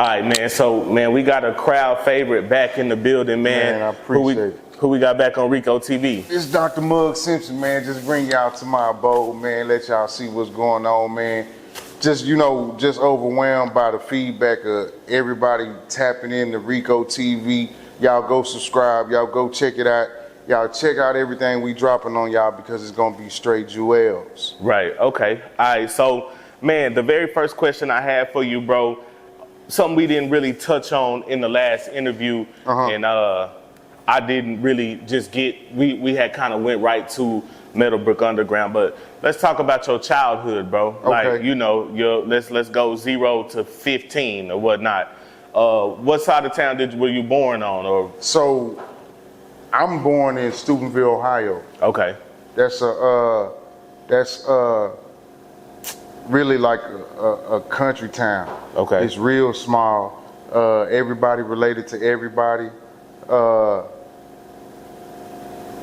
All right, man. So, man, we got a crowd favorite back in the building, man. Man, I appreciate it. Who we got back on Rico TV? It's Dr. Mugg Simpson, man. Just bring y'all to my abode, man. Let y'all see what's going on, man. Just, just overwhelmed by the feedback of everybody tapping into Rico TV. Y'all go subscribe. Y'all go check it out. Y'all check out everything we dropping on y'all because it's going to be straight jewels. Right. Okay. All right. So, man, the very first question I have for you, bro, something we didn't really touch on in the last interview, and I didn't really just get, we had kind of went right to Meadowbrook Underground, but let's talk about your childhood, bro. Okay. Like, let's go 0 to 15 or whatnot. What side of town were you born on? Or So, I'm born in Steubenville, Ohio. okay, That's really like a country town. Okay. It's real small. Everybody related to everybody.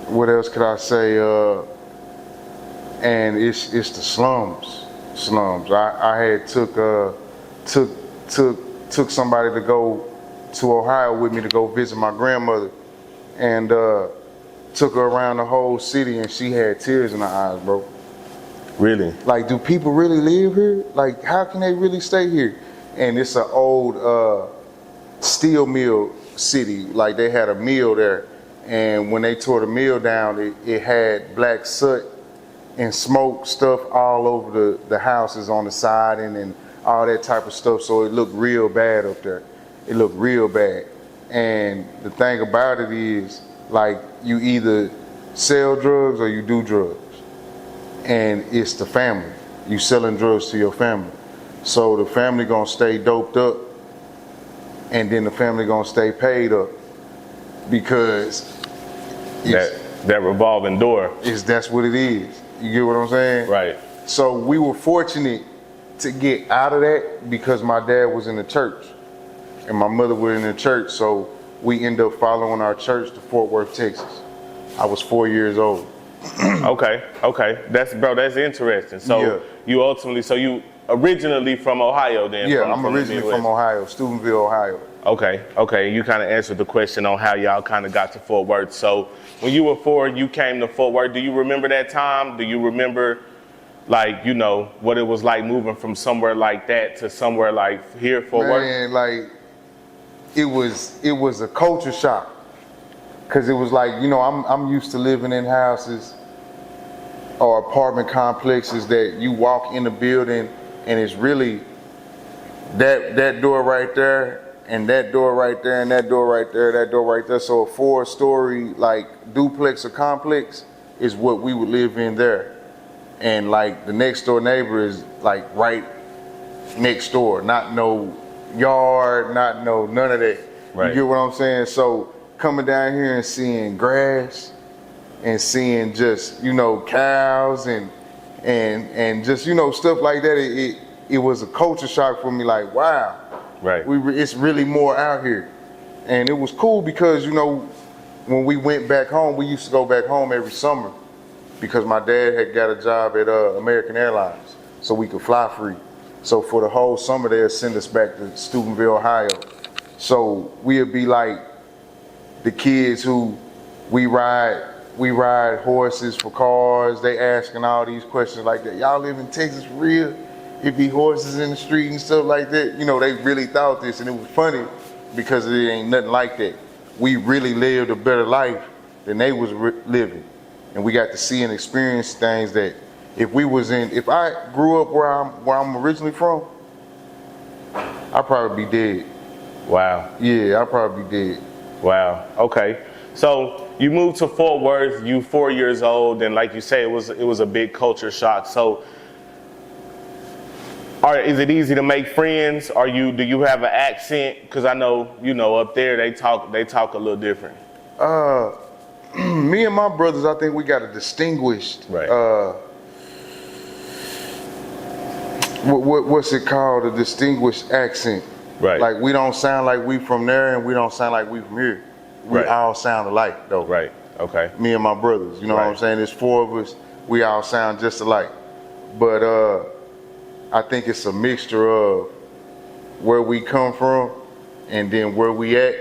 What else could I say? And it's the slums. I had took somebody to go to Ohio with me to go visit my grandmother, and took her around the whole city, and she had tears in her eyes, bro. really? Like, do people really live here? Like, how can they really stay here? And it's an old steel mill city. Like, they had a mill there, and when they tore the mill down, it had black soot and smoke stuff all over the houses on the side and all that type of stuff. So it looked real bad up there. It looked real bad. And the thing about it is, like, you either sell drugs or you do drugs. And it's the family. You selling drugs to your family. So the family gonna stay doped up, and then the family gonna stay paid up, because that revolving door. that's what it is. You get what I'm saying? Right. So we were fortunate to get out of that because my dad was in the church and my mother were in the church. So we ended up following our church to Fort Worth, Texas. I was 4 years old. Okay. That's interesting. So Yeah. you originally from Ohio then? Yeah, I'm originally from Ohio, Steubenville, Ohio. Okay. You kind of answered the question on how y'all kind of got to Fort Worth. So when you were 4, you came to Fort Worth. Do you remember that time? Do you remember, like, what it was like moving from somewhere like that to somewhere like here, Fort Worth? Man, like, it was a culture shock. Cause it was like, I'm used to living in houses or apartment complexes that you walk in the building and it's really that door right there and that door right there and that door right there, that door right there. So a 4-story like duplex or complex is what we would live in there. And like the next door neighbor is like right next door, not no yard, none of that. Right. You get what I'm saying? So coming down here and seeing grass and seeing just, cows and just, stuff like that, it was a culture shock for me, like, wow. Right. It's really more out here. And it was cool because, when we went back home, we used to go back home every summer because my dad had got a job at American Airlines, so we could fly free. So for the whole summer, they'd send us back to Steubenville, Ohio. So we'd be like the kids who we ride horses for cars. They asking all these questions like that. Y'all live in Texas for real? It be horses in the street and stuff like that. They really thought this, and it was funny because it ain't nothing like that. We really lived a better life than they was living, and we got to see and experience things that if I grew up where I'm originally from, I'd probably be dead. Wow. Yeah, I'd probably be dead. Wow. Okay. So you moved to Fort Worth. You 4 years old, and like you say, it was a big culture shock. So, is it easy to make friends? Do you have an accent? Because I know up there they talk a little different. Me and my brothers, I think we got a distinguished. Right. What's it called? A distinguished accent. Right. Like, we don't sound like we from there, and we don't sound like we from here. We all sound alike, though. Right. Okay. Me and my brothers, what I'm saying? There's 4 of us. We all sound just alike. But I think it's a mixture of where we come from and then where we at,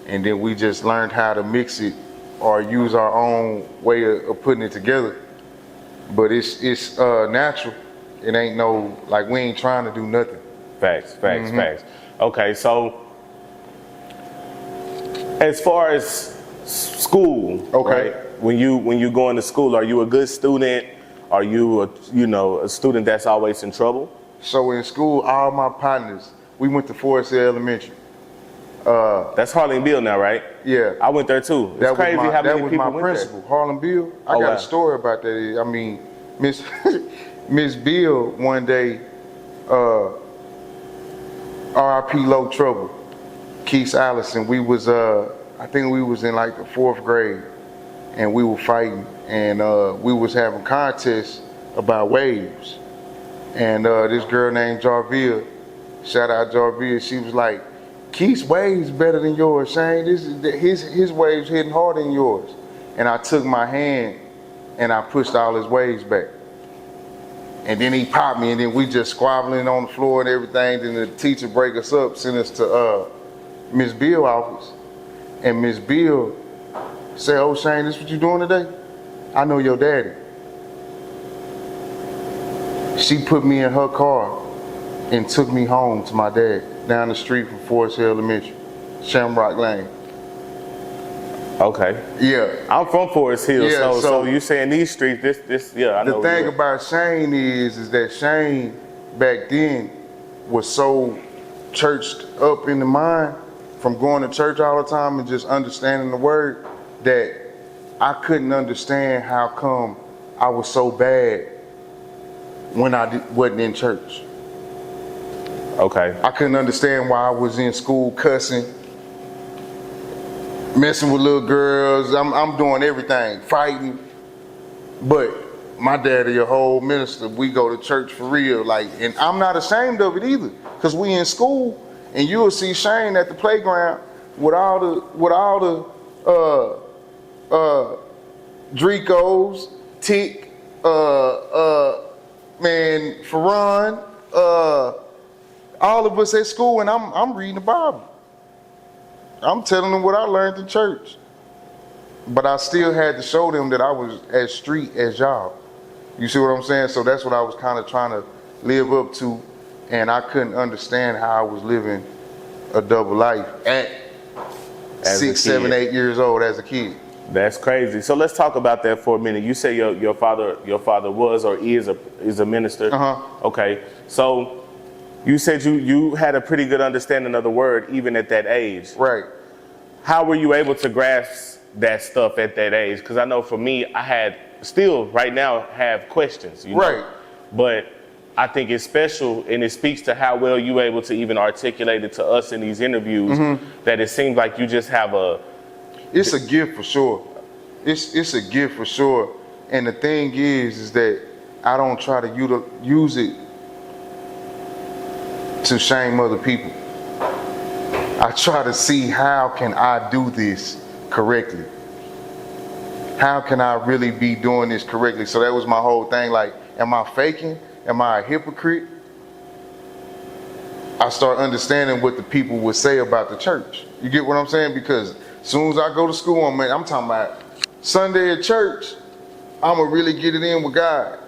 and then we just learned how to mix it or use our own way of putting it together. But it's natural. It ain't no, like, we ain't trying to do nothing. Facts. Okay, so as far as school, Okay. right? When you going to school, are you a good student? Are you a student that's always in trouble? So in school, all my partners, we went to Forest Hill Elementary. That's Harlean Beal now, right? Yeah. I went there too. It's crazy how many that was people my went principal, Harlean Beal. I got wow. a story about that. I mean, Miss Miss Beal one day, R.I.P. Low Trouble, Keith Allison. We was I think we was in like the 4th grade, and we were fighting, and we was having contests about waves, and this girl named Jarvia, shout out Jarvia, she was like, Keith's waves better than yours, Shane. His waves hitting harder than yours. And I took my hand and I pushed all his waves back. And then he popped me, and then we just squabbling on the floor and everything. Then the teacher break us up, send us to Miss Beal office. And Miss Beal said, "Oh, Shane, this what you doing today? I know your daddy." She put me in her car and took me home to my dad down the street from Forest Hill Elementary, Shamrock Lane. Okay. Yeah. I'm from Forest Hill, Yeah, so you saying these streets, this, I know. The thing about Shane is that Shane back then was so churched up in the mind from going to church all the time and just understanding the word that I couldn't understand how come I was so bad when I wasn't in church. Okay. I couldn't understand why I was in school cussing, messing with little girls. I'm doing everything, fighting. But my daddy, a whole minister, we go to church for real. Like, and I'm not ashamed of it either, because we in school and you'll see Shane at the playground with all the Dricos, Tick, man, Ferran, all of us at school, and I'm reading the Bible. I'm telling them what I learned in church. But I still had to show them that I was as street as y'all. You see what I'm saying? So that's what I was kind of trying to live up to, and I couldn't understand how I was living a double life at As 6, 7, 8 years old as a kid. That's crazy. So let's talk about that for a minute. You say your father was or is a minister. Okay. So you said you had a pretty good understanding of the word even at that age. Right. How were you able to grasp that stuff at that age? Because I know for me, I still right now have questions. You know? Right. But I think it's special, and it speaks to how well you were able to even articulate it to us in these interviews, that it seems like you just have It's a gift for sure. It's a gift for sure. And the thing is that I don't try to use it to shame other people. I try to see how can I do this correctly. How can I really be doing this correctly? So that was my whole thing. Like, am I faking? Am I a hypocrite? I start understanding what the people would say about the church. You get what I'm saying? Because as soon as I go to school, I'm talking about Sunday at church, I'm going to really get it in with God.